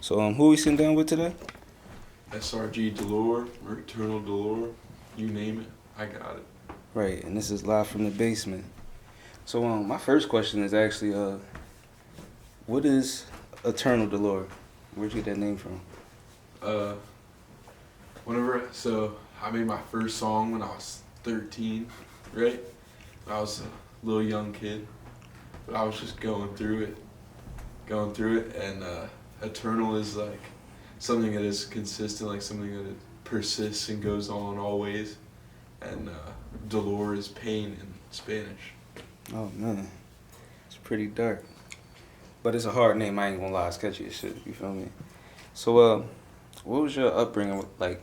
So who we sitting down with today? SRG Dolor or Eternal Dolor, you name it, I got it. Right, and this is live from the basement. So my first question is actually what is Eternal Dolor? Where'd you get that name from? So I made my first song when I was 13, right? I was a little young kid, but I was just going through it, and eternal is like something that is consistent, like something that persists and goes on always, and dolor is pain in Spanish. Oh man, it's pretty dark, but it's a hard name. I ain't gonna lie, it's catchy as shit. You feel me? So what was your upbringing like?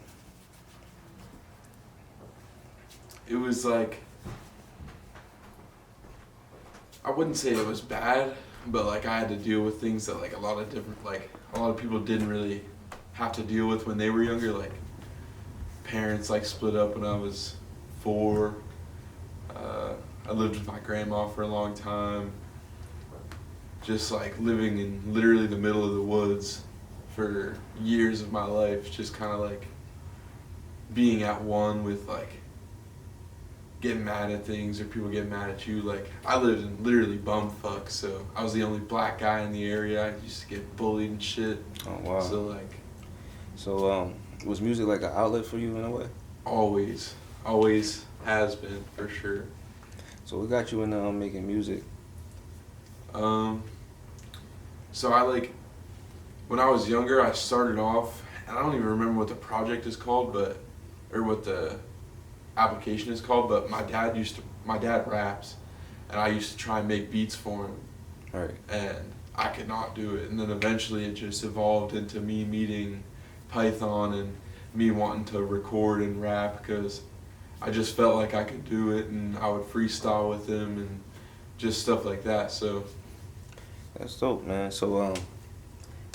It was like, I wouldn't say it was bad, but like I had to deal with things that like a lot of people didn't really have to deal with when they were younger. Like parents like split up when I was 4. I lived with my grandma for a long time. Just like living in literally the middle of the woods for years of my life. Just kind of like being at one with like getting mad at things or people getting mad at you. Like I lived in literally bumfuck, so I was the only black guy in the area. I used to get bullied and shit. Oh wow. So was music like an outlet for you in a way? Always has been, for sure. So what got you into making music? So I like, when I was younger, I started off, and I don't even remember what the project is called, or what the application is called, but my dad raps, and I used to try and make beats for him. Right. And I could not do it, and then eventually it just evolved into me meeting Python and me wanting to record and rap, because I just felt like I could do it, and I would freestyle with him and just stuff like that. So That's dope, man. So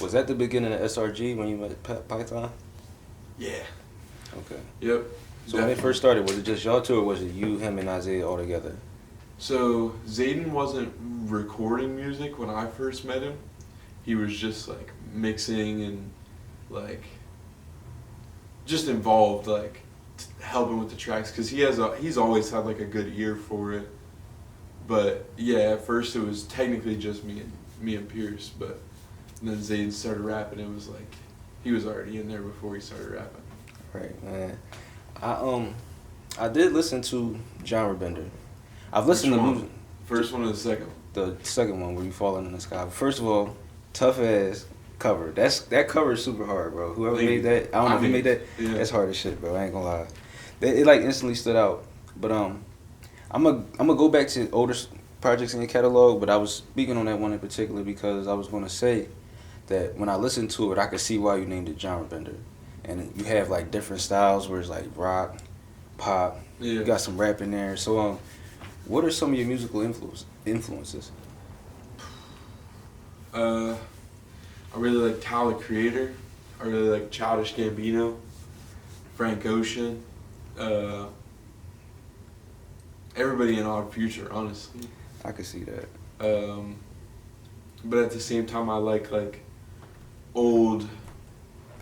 was that the beginning of SRG when you met Python? yeah. Okay. Yep. So when it first started, was it just y'all two, or was it you, him, and Isaiah all together? So Zayden wasn't recording music when I first met him. He was just like mixing and like just involved, like helping with the tracks, because he's always had like a good ear for it. But yeah, at first it was technically just me and Pierce, but then Zayden started rapping. It was like he was already in there before he started rapping. Right, man. I did listen to Genre Bender. I've listened Which to one? music. First one or the second one? The second one where you falling in the sky. First of all, tough ass cover. That cover is super hard, bro. Whoever made that, I don't know if he made that. Yeah. That's hard as shit, bro. I ain't gonna lie. It like instantly stood out. But I'm gonna go back to older projects in your catalog. But I was speaking on that one in particular because I was gonna say that when I listened to it, I could see why you named it Genre Bender. And you have like different styles where it's like rock, pop. Yeah. You got some rap in there. So what are some of your musical influences? I really like Tyler the Creator. I really like Childish Gambino, Frank Ocean, everybody in Odd Future, honestly. I could see that. But at the same time, I like old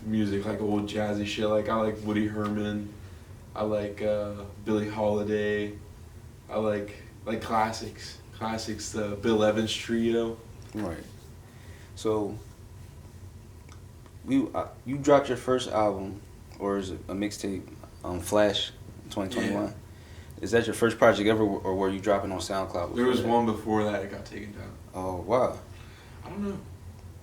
music, like old jazzy shit. Like I like Woody Herman. I like Billie Holiday. I like classics, the Bill Evans Trio. Right. So you dropped your first album, or is it a mixtape, Flash 2021? Yeah. Is that your first project ever, or were you dropping on SoundCloud? There was that? one before that, it got taken down. Oh wow. I don't know.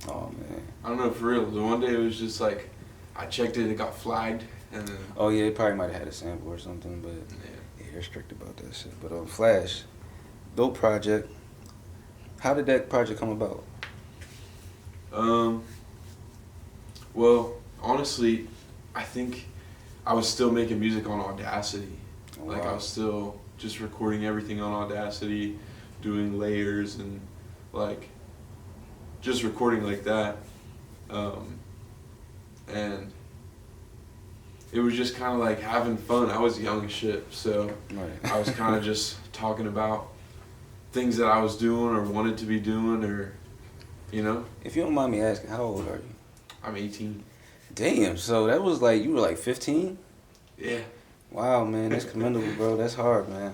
Oh man. I don't know, for real. The one day it was just like, I checked it got flagged, and then... Oh yeah, it probably might have had a sample or something, but yeah, they're strict about that shit. But Flash, dope project. How did that project come about? Well, honestly, I think I was still making music on Audacity. Oh, Like, wow. I was still just recording everything on Audacity, doing layers and, like, just recording like that. And it was just kind of like having fun. I was young as shit, so Right. I was kind of just talking about things that I was doing or wanted to be doing, or, you know. If you don't mind me asking, how old are you? I'm 18. Damn, so that was like, you were like 15? Yeah. Wow, man, that's commendable, bro. That's hard, man.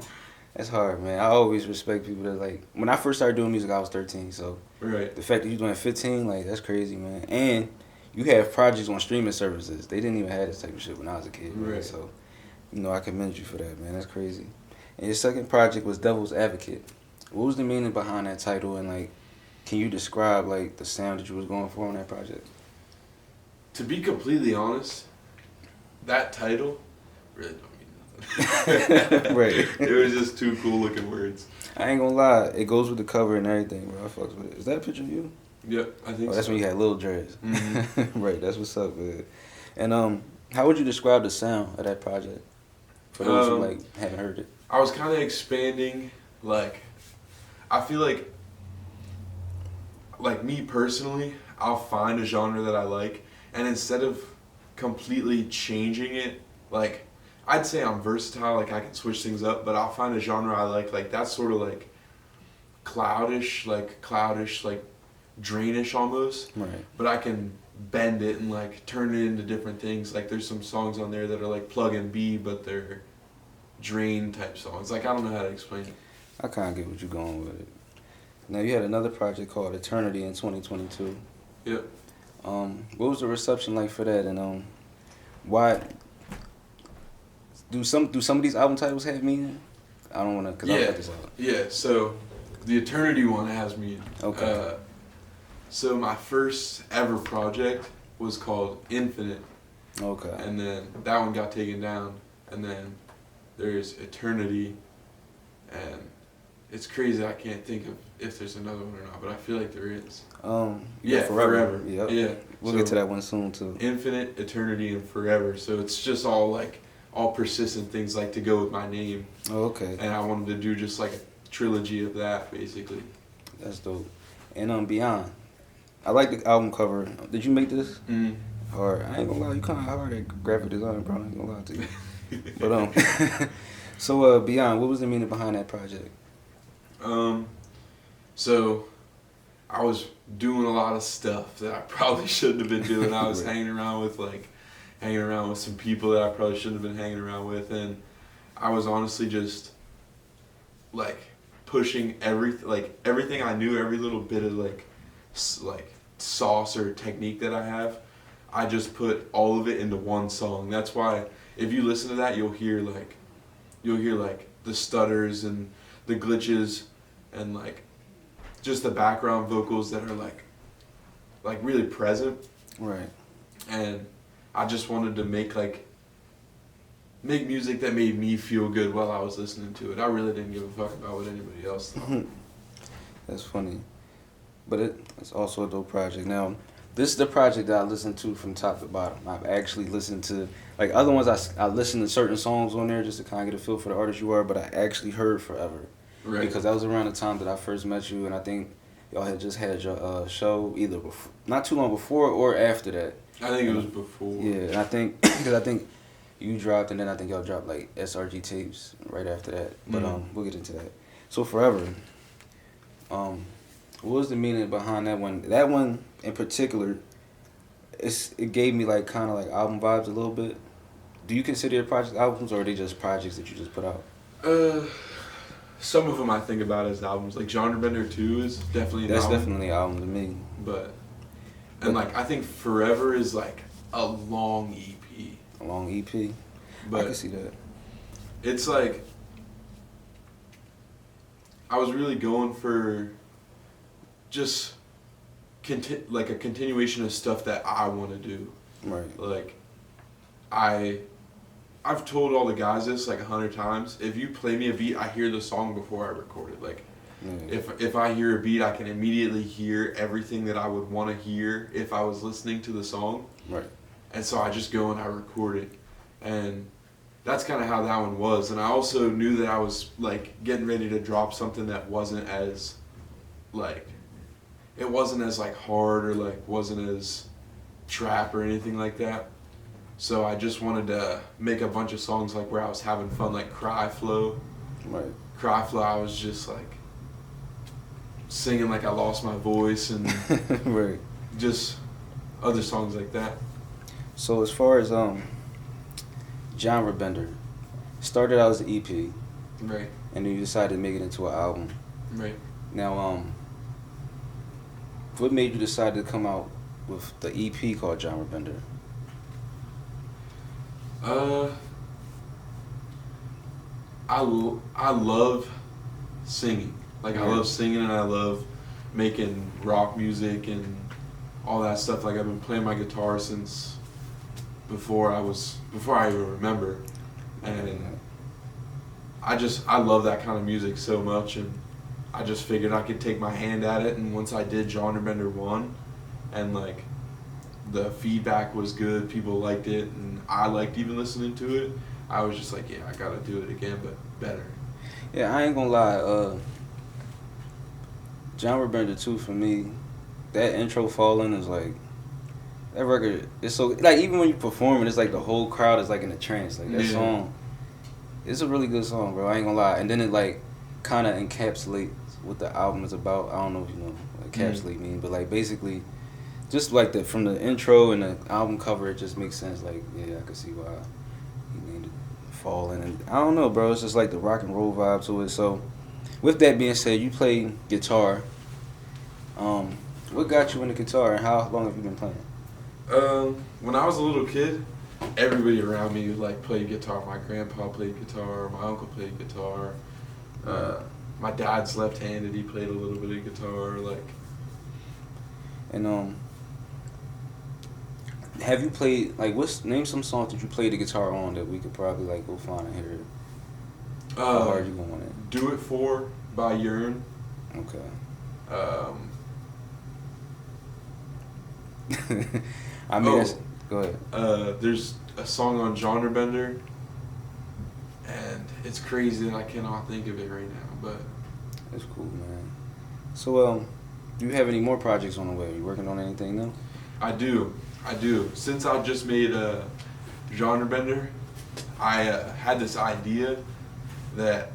That's hard, man. I always respect people that, like, when I first started doing music, I was 13, so Right. the fact that you're doing 15, like, that's crazy, man. And you have projects on streaming services. They didn't even have this type of shit when I was a kid, man. Right. So, you know, I commend you for that, man. That's crazy. And your second project was Devil's Advocate. What was the meaning behind that title, and, like, can you describe, like, the sound that you was going for on that project? To be completely honest, that title really don't mean nothing. Right. It was just two cool looking words. I ain't gonna lie, it goes with the cover and everything, bro. I fucks with it. Is that a picture of you? Yep, I think Oh, that's so. when you had little dreads. Mm-hmm. Right, that's what's up, man. And how would you describe the sound of that project for those who like haven't heard it? I was kind of expanding, like, I feel like me personally, I'll find a genre that I like, and instead of completely changing it, like, I'd say I'm versatile, like I can switch things up, but I'll find a genre I like that's sort of like cloudish, like drainish almost. Right. But I can bend it and like turn it into different things. Like there's some songs on there that are like plug and B, but they're drain type songs. Like I don't know how to explain it. I kind of get what you're going with it. Now, you had another project called Eternity in 2022. Yep. What was the reception like for that, and why do some of these album titles have meaning? I don't want to, because I'll cut this out. Yeah, so the Eternity one has me. Okay. So my first ever project was called Infinite. Okay. And then that one got taken down. And then there's Eternity. And it's crazy, I can't think of if there's another one or not, but I feel like there is. Yeah, Forever. Yep. Yeah. We'll get to that one soon too. Infinite, Eternity, and Forever. So it's just all persistent things like to go with my name. Oh, okay. And I wanted to do just like a trilogy of that, basically. That's dope. And Beyond. I like the album cover. Did you make this? Hard. I ain't gonna lie, you kind of hard at graphic design, bro. I ain't gonna lie to you. But so Beyond, what was the meaning behind that project? So I was doing a lot of stuff that I probably shouldn't have been doing. I was Right. hanging around with some people that I probably shouldn't have been hanging around with, and I was honestly just like pushing everything I knew, every little bit of like sauce or technique that I have. I just put all of it into one song. That's why if you listen to that, you'll hear the stutters and the glitches and like just the background vocals that are like really present. Right. And I just wanted to make music that made me feel good while I was listening to it. I really didn't give a fuck about what anybody else thought. That's funny. But it's also a dope project. Now, this is the project that I listened to from top to bottom. I've actually listened to, like, other ones I listened to certain songs on there just to kind of get a feel for the artist you are, but I actually heard Forever. Right. Because that was around the time that I first met you, and I think y'all had just had your show either not too long before or after that. I think it was before. Yeah, and I think, because I think you dropped, and then I think y'all dropped, like, SRG tapes right after that. But we'll get into that. So Forever, what was the meaning behind that one? That one in particular, it gave me like kind of like album vibes a little bit. Do you consider your project albums, or are they just projects that you just put out? Some of them I think about as albums. Like Genre Bender 2 is definitely an album. That's definitely an album to me. But like I think Forever is like a long EP. A long EP. But I can see that. It's like I was really going for just like a continuation of stuff that I want to do. Right. Like I've told all the guys this like 100 times. If you play me a beat, I hear the song before I record it. Like if I hear a beat, I can immediately hear everything that I would want to hear if I was listening to the song. Right. And so I just go and I record it. And that's kind of how that one was. And I also knew that I was like getting ready to drop something that wasn't as like hard or like wasn't as trap or anything like that. So I just wanted to make a bunch of songs like where I was having fun, like Cry Flow. Right. Cry Flow, I was just like singing like I lost my voice and right. just other songs like that. So as far as genre bender, started out as an EP, Right. and then you decided to make it into an album. Right. Now, what made you decide to come out with the EP called Genre Bender? I love singing. Like I love singing and I love making rock music and all that stuff. Like I've been playing my guitar since before I even remember, and I love that kind of music so much, and I just figured I could take my hand at it. And once I did Genre Bender 1, and like the feedback was good, people liked it, and I liked even listening to it, I was just like, yeah, I gotta do it again, but better. Yeah, I ain't gonna lie. Genre Bender 2 for me, that intro falling is like, that record is so, like, even when you perform it, it's like the whole crowd is like in a trance. Like that song, it's a really good song, bro. I ain't gonna lie. And then it like kind of encapsulates what the album is about. I don't know if you know what encapsulate mean, but like basically, just like from the intro and the album cover, it just makes sense. Like, yeah, I can see why he named it Falling. And I don't know, bro. It's just like the rock and roll vibe to it. So, with that being said, you play guitar. What got you into guitar, and how long have you been playing? When I was a little kid, everybody around me like played guitar. My grandpa played guitar. My uncle played guitar. My dad's left-handed. He played a little bit of guitar. Like, and have you played like name some songs that you played the guitar on that we could probably like go find and hear? How hard you going on it? "Do It For" by Yearn. Okay. I mean, go ahead. There's a song on Genre Bender, and it's crazy that I cannot think of it right now, but that's cool, man. So, do you have any more projects on the way? Are you working on anything now? I do. Since I just made Genre Bender, I had this idea that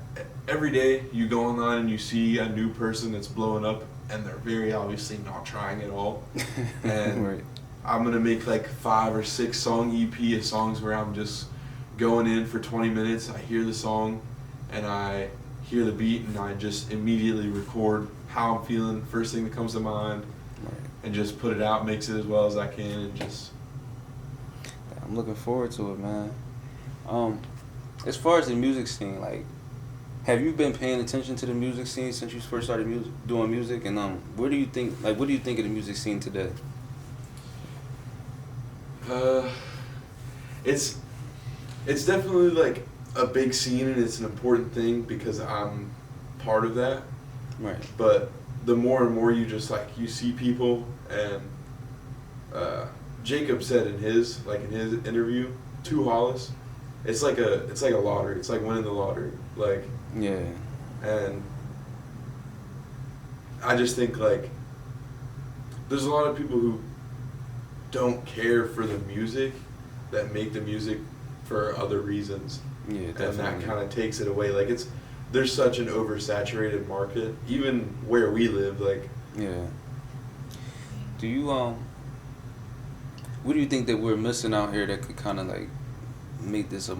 every day you go online and you see a new person that's blowing up, and they're very obviously not trying at all. And right. I'm gonna make like 5 or 6 song EP of songs where I'm just going in for 20 minutes. I hear the song, and I hear the beat, and I just immediately record how I'm feeling, first thing that comes to mind, and just put it out, mix it as well as I can, and just. I'm looking forward to it, man. As far as the music scene, like, have you been paying attention to the music scene since you first started doing music? And what do you think of the music scene today? It's definitely like a big scene, and it's an important thing because I'm part of that. Right. But the more and more you just like you see people, and Jacob said in his interview to Hollis, it's like a lottery. It's like winning the lottery. Like. Yeah. And I just think like there's a lot of people who don't care for the music that make the music for other reasons. Yeah, definitely. And that kind of takes it away. Like there's such an oversaturated market, even where we live. Like, yeah. Do you what do you think that we're missing out here that could kind of like make this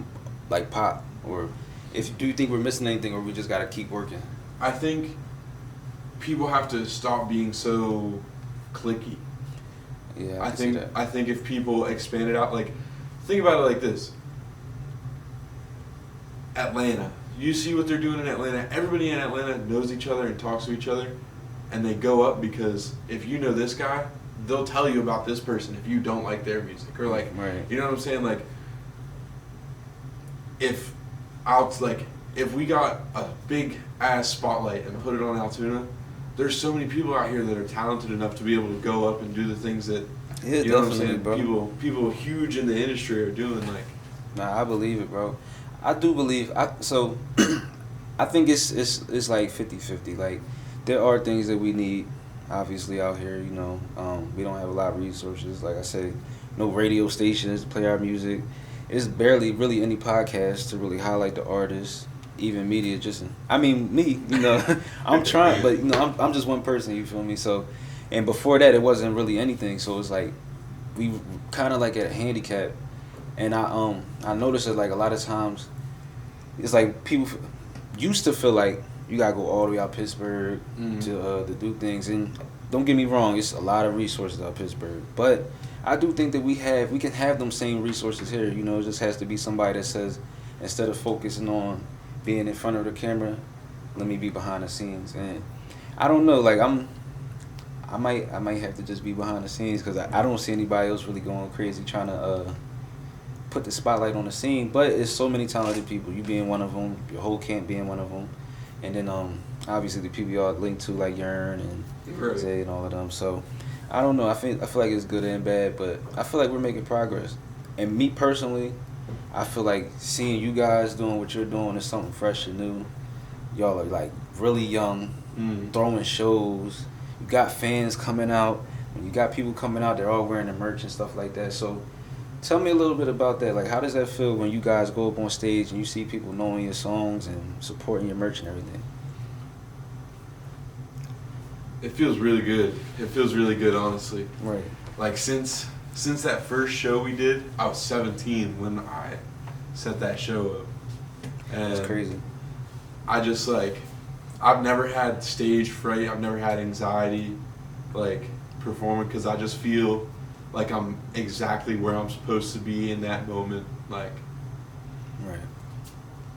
like pop? Or do you think we're missing anything, or we just gotta keep working? I think people have to stop being so cliquey. Yeah, I think if people expand it out, like, think about it like this. Atlanta. You see what they're doing in Atlanta. Everybody in Atlanta knows each other and talks to each other, and they go up because if you know this guy, they'll tell you about this person if you don't like their music. Or like, right. You know what I'm saying? Like, if we got a big ass spotlight and put it on Altoona, there's so many people out here that are talented enough to be able to go up and do the things that you know what I'm saying, bro. People huge in the industry are doing. Like, nah, I believe it, bro. I do believe. So I think it's like 50-50. Like, there are things that we need, obviously, out here. You know, we don't have a lot of resources. Like I said, no radio stations to play our music. It's barely really any podcast to really highlight the artists, even media. Me, you know, I'm trying, but you know, I'm just one person. You feel me? So, and before that, it wasn't really anything. So it's like, we kind of like at a handicap, and I noticed that like a lot of times, it's like people used to feel like you gotta go all the way out Pittsburgh to do things, and don't get me wrong, it's a lot of resources out Pittsburgh, but I do think that we can have them same resources here. You know, it just has to be somebody that says, instead of focusing on being in front of the camera, let me be behind the scenes. And I don't know, like I might have to just be behind the scenes because I don't see anybody else really going crazy trying to put the spotlight on the scene. But it's so many talented people. You being one of them, your whole camp being one of them, and then obviously the people y'all linked to like Yearn and Zay and all of them. So I don't know. I feel like it's good and bad, but I feel like we're making progress. And me personally, I feel like seeing you guys doing what you're doing is something fresh and new. Y'all are like really young, throwing shows. You got fans coming out. When you got people coming out, they're all wearing the merch and stuff like that. So tell me a little bit about that. Like, how does that feel when you guys go up on stage and you see people knowing your songs and supporting your merch and everything? It feels really good. It feels really good, honestly. Right. Like since that first show we did, I was 17 when I set that show up. And that's crazy. I just like, I've never had stage fright. I've never had anxiety, like performing, because I just feel like I'm exactly where I'm supposed to be in that moment. Like, right.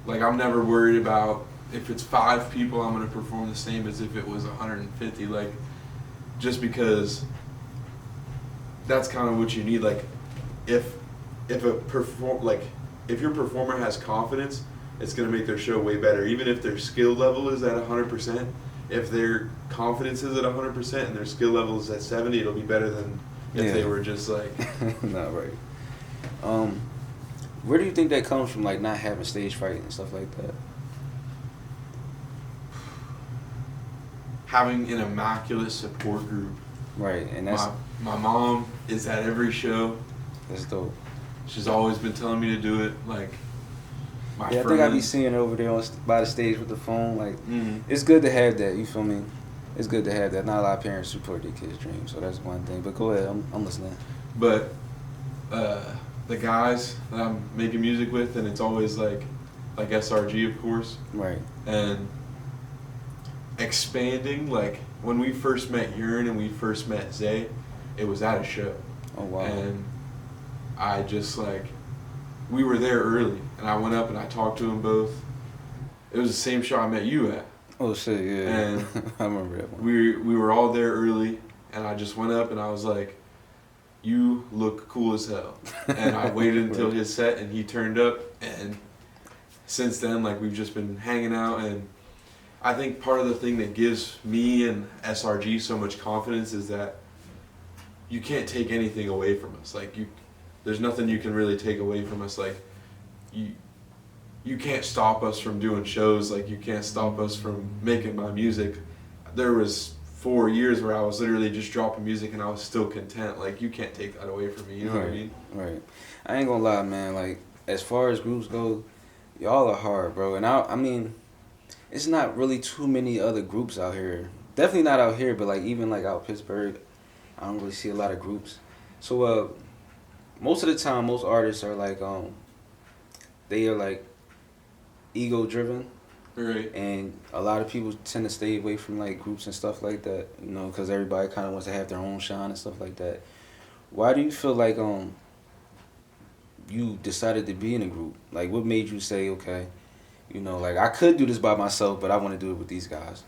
Like I'm never worried about if it's 5 people, I'm gonna perform the same as if it was 150. Like, just because that's kind of what you need. Like, if your performer has confidence, it's gonna make their show way better. Even if their skill level is at 100%, if their confidence is at 100% and their skill level is at 70, it'll be better than if they were just like. Not right. Where do you think that comes from? Like not having stage fright and stuff like that. Having an immaculate support group. Right, and that's my mom is at every show. That's dope. She's always been telling me to do it. Like, my I think I be seeing her over there by the stage with the phone. Like, it's good to have that. You feel me? It's good to have that. Not a lot of parents support their kids' dreams, so that's one thing. But go ahead, I'm listening. But the guys that I'm making music with, and it's always like SRG, of course. Right. And expanding, like when we first met Yearn and we first met Zay, it was at a show. Oh wow. And I just we were there early, and I went up and I talked to them both. It was the same show I met you at. Oh shit, yeah. And I remember that one. We were all there early, and I just went up and I was like, "You look cool as hell." And I waited until his set, and he turned up, and since then, like, we've just been hanging out. And I think part of the thing that gives me and SRG so much confidence is that you can't take anything away from us. Like, there's nothing you can really take away from us. Like, you can't stop us from doing shows. Like, you can't stop us from making my music. There was 4 years where I was literally just dropping music and I was still content. Like, you can't take that away from me. You know what I mean? Right. I ain't gonna lie, man. Like, as far as groups go, y'all are hard, bro. And I mean, it's not really too many other groups out here. Definitely not out here, but like even like out Pittsburgh, I don't really see a lot of groups. So most of the time, most artists are like they are like ego driven. Right. And a lot of people tend to stay away from like groups and stuff like that, you know, because everybody kind of wants to have their own shine and stuff like that. Why do you feel like you decided to be in a group? Like, what made you say, okay, you know, like, I could do this by myself, but I want to do it with these guys?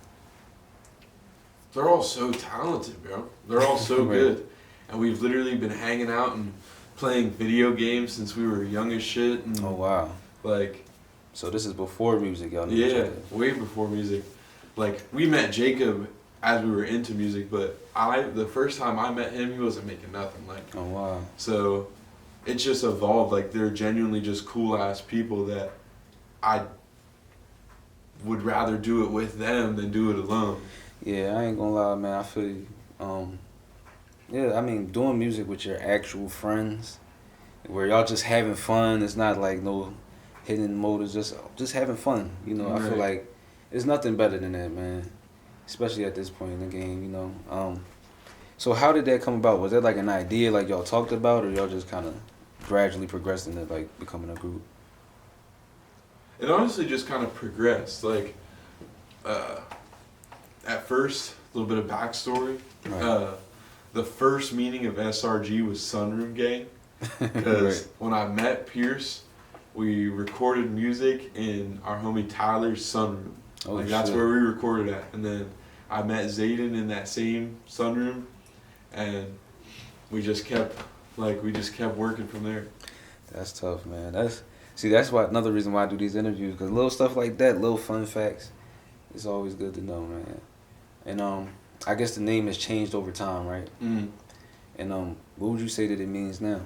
They're all so talented, bro. They're all so good. And we've literally been hanging out and playing video games since we were young as shit. And oh, wow. Like, so this is before music, y'all knew each other. Way before music. Like, we met Jacob as we were into music, but the first time I met him, he wasn't making nothing. Like, oh, wow. So it's just evolved. Like, they're genuinely just cool-ass people that I would rather do it with them than do it alone. Yeah, I ain't gonna lie, man. I feel you. Yeah, I mean, doing music with your actual friends, where y'all just having fun. It's not like no hidden motives. Just having fun. You know, right. I feel like there's nothing better than that, man. Especially at this point in the game, you know. So how did that come about? Was that like an idea like y'all talked about, or y'all just kind of gradually progressed into like becoming a group? It honestly just kind of progressed. Like, at first, a little bit of backstory. Right. The first meeting of SRG was Sunroom Gang. Because Right. when I met Pierce, we recorded music in our homie Tyler's sunroom. Oh, Like, that's shit. where we recorded at. And then I met Zayden in that same sunroom, and we just kept working from there. That's tough, man. That's why another reason why I do these interviews, because little stuff like that, little fun facts, it's always good to know, man. And I guess the name has changed over time, right? Mm. And what would you say that it means now?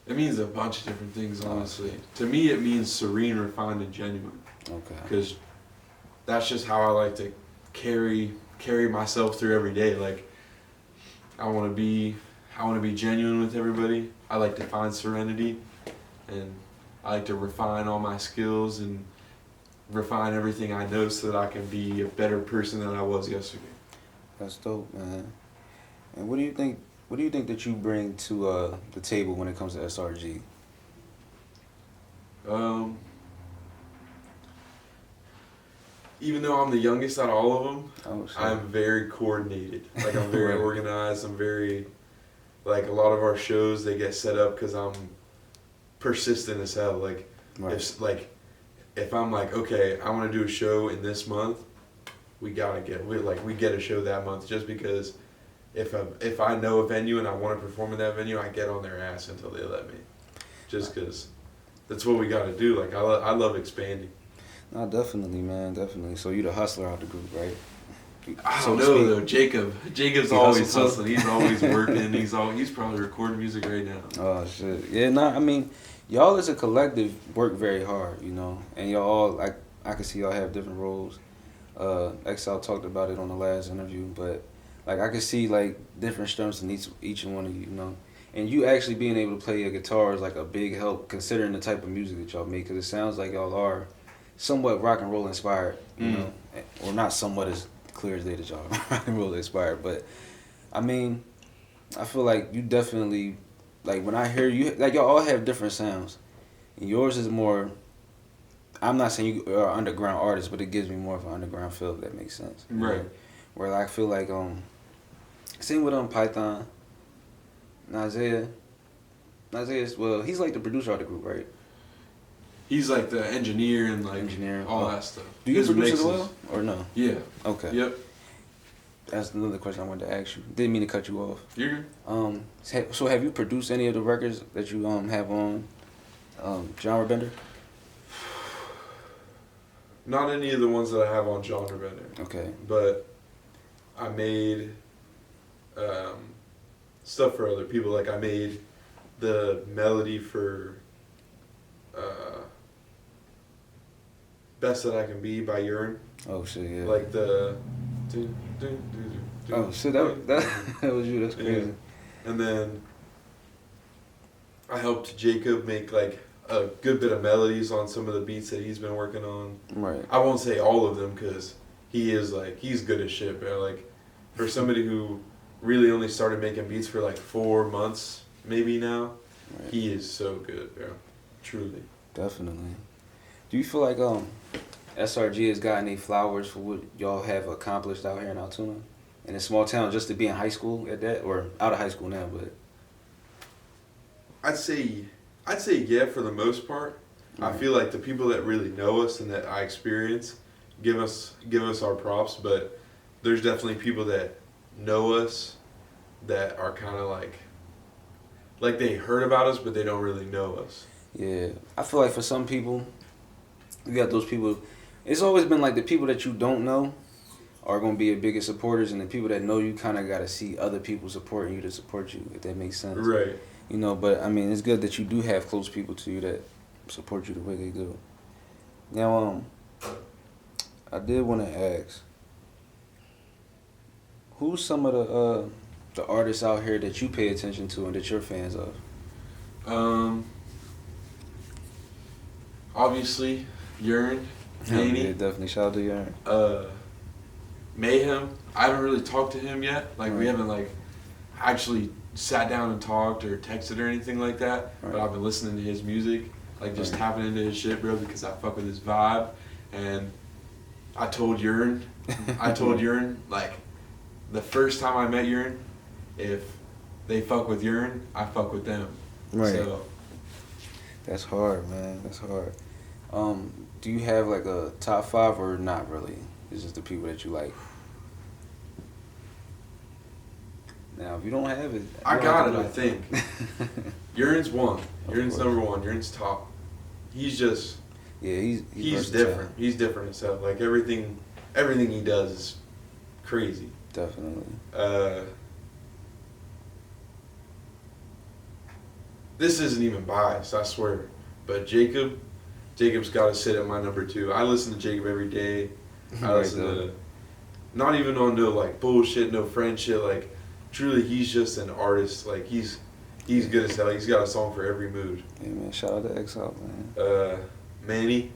It means a bunch of different things, honestly. To me, it means serene, refined, and genuine. Okay. Because that's just how I like to carry myself through every day. Like, I want to be genuine with everybody. I like to find serenity, and I like to refine all my skills and refine everything I know so that I can be a better person than I was yesterday. That's dope, man. And what do you think? What do you think that you bring to the table when it comes to SRG? Even though I'm the youngest out of all of them, Oh, shit. I'm very coordinated. Like, I'm very Right. organized. I'm very, like, a lot of our shows, they get set up because I'm persistent as hell. Like, Right. if I'm like, okay, I want to do a show in this month, we get a show that month, just because if I know a venue and I want to perform in that venue, I get on their ass until they let me. Just because that's what we got to do. Like, I love expanding. No, definitely, man, definitely. So you the hustler out the group, right? I So don't to know speak. though. Jacob's He always hustles too? hustling. He's always working. He's probably recording music right now. Oh shit. Yeah, nah, I mean, y'all as a collective work very hard, you know, and y'all all like I can see y'all have different roles. Exile talked about it on the last interview, but like I can see like different strengths in each one of you, you know. And you actually being able to play a guitar is like a big help considering the type of music that y'all make, because it sounds like y'all are somewhat rock and roll inspired, you know, or not somewhat as clear as day that y'all are rock and roll inspired, but I mean, I feel like you definitely, like when I hear you, like y'all all have different sounds. And yours is more, I'm not saying you are an underground artist, but it gives me more of an underground feel, if that makes sense. You Right. know? Where I feel like, same with Python, Isaiah's, well, he's like the producer of the group, right? He's like the engineer and like Engineer. all that stuff. Do you His produce mixes. as well, or no? Yeah. Okay. Yep. That's another question I wanted to ask you. Didn't mean to cut you off. You're good. So have you produced any of the records that you have on Genre Bender? Not any of the ones that I have on Genre Bender, Okay. but I made stuff for other people. Like, I made the melody for Best That I Can Be by Urine. Oh shit, yeah. Like the. Oh shit, that was you. That's crazy. Yeah. And then I helped Jacob make like a good bit of melodies on some of the beats that he's been working on. Right. I won't say all of them because he's good as shit, bro. Like, for somebody who really only started making beats for like 4 months, maybe now, Right. he is so good, bro. Truly. Definitely. Do you feel like SRG has gotten any flowers for what y'all have accomplished out here in Altoona, in a small town, just to be in high school at that, or out of high school now? But I'd say yeah, for the most part. Right. I feel like the people that really know us and that I experience give us our props, but there's definitely people that know us that are kind of like they heard about us, but they don't really know us. yeah, I feel like for some people, you got those people. It's always been like the people that you don't know are gonna be your biggest supporters, and the people that know you kind of gotta see other people supporting you to support you, if that makes sense. Right. You know, but I mean, it's good that you do have close people to you that support you the way they do. Now, I did want to ask, who's some of the artists out here that you pay attention to and that you're fans of? Obviously, Urine, Yeah, Danny, definitely. Shout out to Yarn. Mayhem. I haven't really talked to him yet. Like we Right. haven't like actually sat down and talked or texted or anything like that. Right. But I've been listening to his music, like just Right. tapping into his shit, bro, because I fuck with his vibe. And I told Urine, like the first time I met Urine, if they fuck with Urine, I fuck with them. Right. So That's hard, man. That's hard. Do you have like a top 5 or not really? It's just the people that you like. Now, if you don't have it, I got it, I think. think. Urine's one. Of Urine's course. number one. Urine's top. He's just Yeah, he's versatile. different. He's different himself. Like everything he does is crazy. Definitely. This isn't even biased, I swear. But Jacob's got to sit at my number 2. I listen to Jacob every day. I Right, listen to, not even on no like bullshit, no friend shit. Like truly, he's just an artist. Like he's good as hell. He's got a song for every mood. Yeah, man. Shout out to X Out, man. Manny.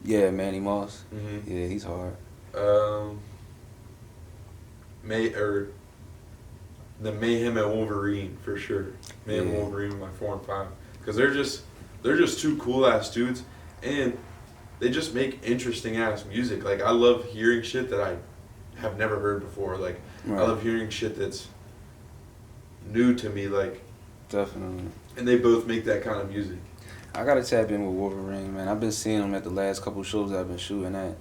Yeah, Manny Moss. Mm-hmm. Yeah, he's hard. The Mayhem and Wolverine for sure. Mayhem and Yeah. Wolverine, my 4 and 5, because they're just two cool ass dudes, and they just make interesting ass music. Like I love hearing shit that I have never heard before. Like Right. I love hearing shit that's new to me. Like, Definitely. and they both make that kind of music. I gotta tap in with Wolverine, man. I've been seeing him at the last couple shows I've been shooting at,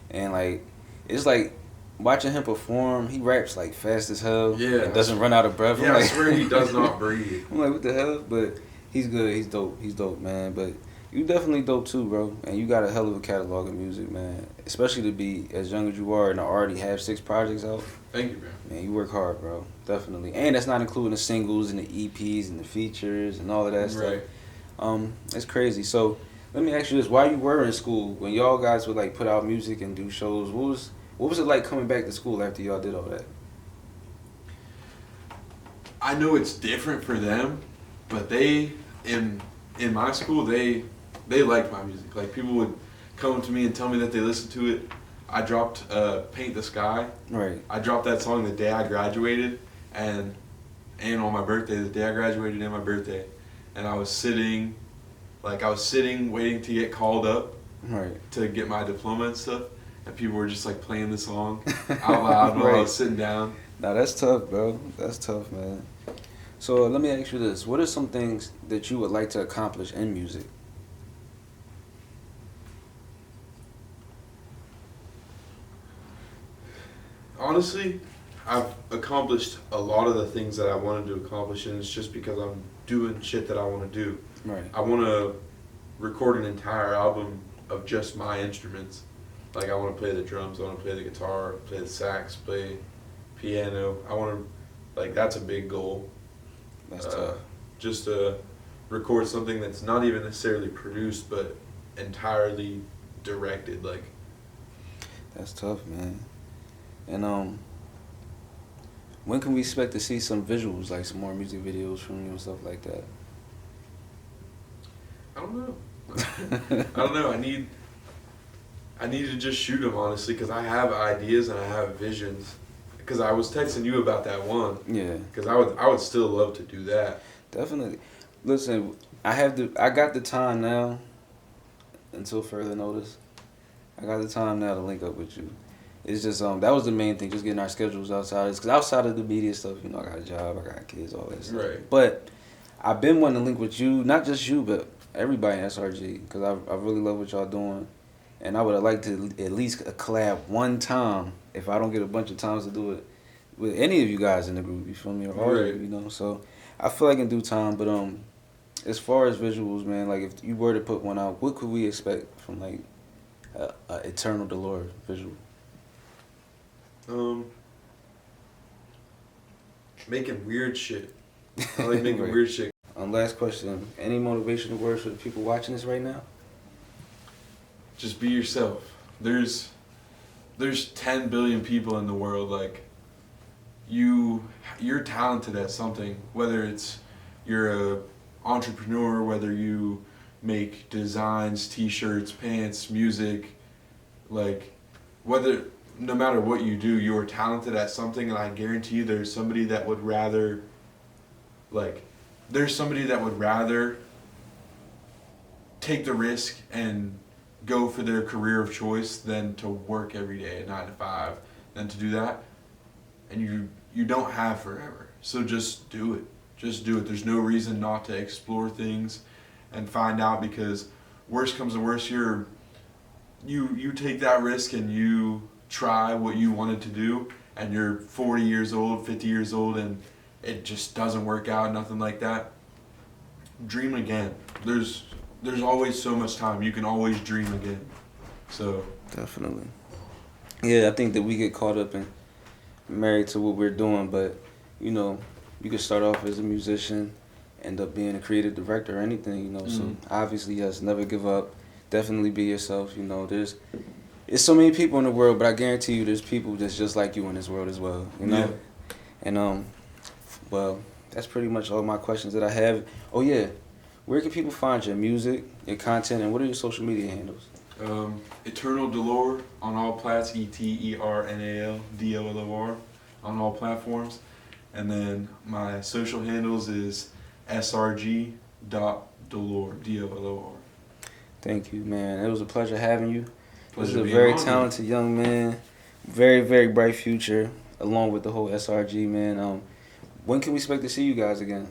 and like, it's like watching him perform. He raps like fast as hell. Yeah, and doesn't run out of breath. Yeah, I'm I like, swear he does not breathe. I'm like, what the hell? But he's good. He's dope. He's dope, man. But you definitely dope too, bro. And you got a hell of a catalog of music, man. Especially to be as young as you are and to already have 6 projects out. Thank you, man. Man, you work hard, bro. Definitely. And that's not including the singles and the EPs and the features and all of that stuff. Right. It's crazy. So let me ask you this: while you were in school, when y'all guys would like put out music and do shows, what was it like coming back to school after y'all did all that? I know it's different for them, but they in my school they liked my music. Like people would come to me and tell me that they listened to it. I dropped "Paint the Sky." Right. I dropped that song the day I graduated, and on my birthday, the day I graduated and my birthday, and I was sitting waiting to get called up Right. to get my diploma and stuff, and people were just like playing the song out loud while I was sitting down. Now that's tough, bro. That's tough, man. So let me ask you this: what are some things that you would like to accomplish in music? Honestly, I've accomplished a lot of the things that I wanted to accomplish, and it's just because I'm doing shit that I want to do. Right. I want to record an entire album of just my instruments. Like, I want to play the drums, I want to play the guitar, play the sax, play piano. I want to, like, that's a big goal. That's tough. Just to record something that's not even necessarily produced, but entirely directed. Like, That's tough, man. And when can we expect to see some visuals, like some more music videos from you and stuff like that? I don't know. I don't know. I need to just shoot them, honestly, because I have ideas and I have visions. Because I was texting you about that one. Yeah. Because I would still love to do that. Definitely. Listen, I got the time now until further notice. I got the time now to link up with you. It's just that was the main thing, just getting our schedules outside. Because outside of the media stuff, you know, I got a job, I got kids, all that stuff. Right. But I've been wanting to link with you, not just you, but everybody in SRG, because I really love what y'all doing, and I would have liked to at least collab one time if I don't get a bunch of times to do it with any of you guys in the group. You feel me? Or all of you, you know. So I feel like in due time. But as far as visuals, man, like if you were to put one out, what could we expect from like a Eternal Dolor visual? Making weird shit. I like making Right. weird shit. Last question. Any motivational words for the people watching this right now? Just be yourself. There's 10 billion people in the world. Like, you're talented at something. Whether it's you're a entrepreneur, whether you make designs, t-shirts, pants, music, like whether no matter what you do, you are talented at something, and I guarantee you there's somebody that would rather, like, there's somebody that would rather take the risk and go for their career of choice than to work every day at 9 to 5, than to do that. And you don't have forever. So just do it. Just do it. There's no reason not to explore things and find out, because worst comes to worst, you take that risk and you try what you wanted to do, and you're 40 years old, 50 years old, and it just doesn't work out, nothing like that. Dream again. There's always so much time. You can always dream again. So Definitely. Yeah, I think that we get caught up in married to what we're doing, but you know, you can start off as a musician, end up being a creative director or anything, you know. So obviously, yes, never give up. Definitely be yourself. You know, there's so many people in the world, but I guarantee you, there's people that's just like you in this world as well. You know, and well, that's pretty much all my questions that I have. Oh yeah, where can people find your music, your content, and what are your social media handles? Eternal Dolor on all plats, ETERNALDOLOR on all platforms. And then my social handles is srg.dolor, DOLOR. Thank you, man. It was a pleasure having you. This is a Pleasure being very on talented young man, very, very bright future, along with the whole SRG, man. When can we expect to see you guys again?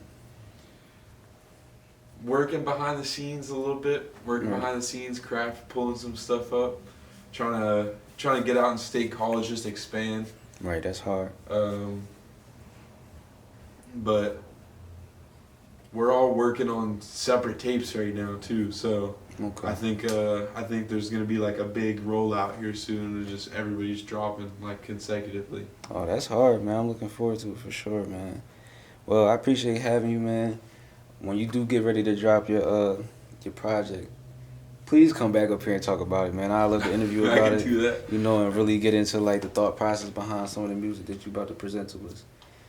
Working behind the scenes a little bit, behind the scenes, pulling some stuff up, trying to get out in state college, just expand. Right, that's hard. But we're all working on separate tapes right now too, so Okay. I think there's gonna be like a big rollout here soon, and just everybody's dropping like consecutively. Oh, that's hard, man. I'm looking forward to it for sure, man. Well, I appreciate having you, man. When you do get ready to drop your project, please come back up here and talk about it, man. I'd love to interview I about can it. do that. You know, and really get into like the thought process behind some of the music that you're about to present to us.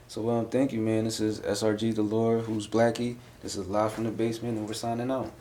So, thank you, man. This is SRG Dolor, who's Blackie. This is Live from the Basement, and we're signing out.